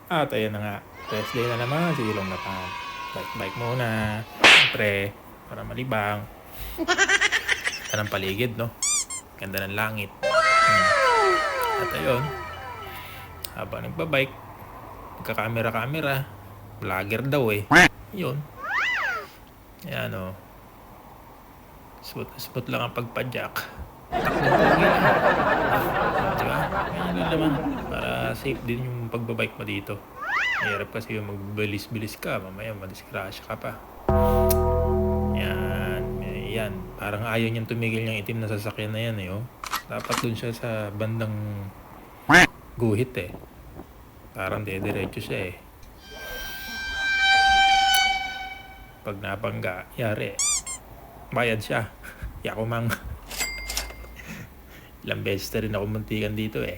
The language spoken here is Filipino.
At ayun na nga, rest day na naman, silong na pa. Bike muna, siyempre, para malibang. Ganda ng paligid, no? Ganda ng langit. At ayun, habang nagbabike, magka-camera-camera, vlogger daw eh. Yun. Ayan o. Smooth na smooth lang ang pagpadyak. Takbo ko lang yun. Diba? Ganyan lang naman. Para safe din yung pagbabike mo dito. Mahirap kasi yung magbilis-bilis ka. Mamaya madisgrasya ka pa. Yan. Yan. Parang ayaw niyang tumigil yung itim na sasakyan na yan eh. Oh. Dapat dun siya sa bandang guhit eh. Parang dediretso siya eh. Pag napangga, yari. Bayad siya. Yakumang. Ilang beses na rin ako muntikan dito eh.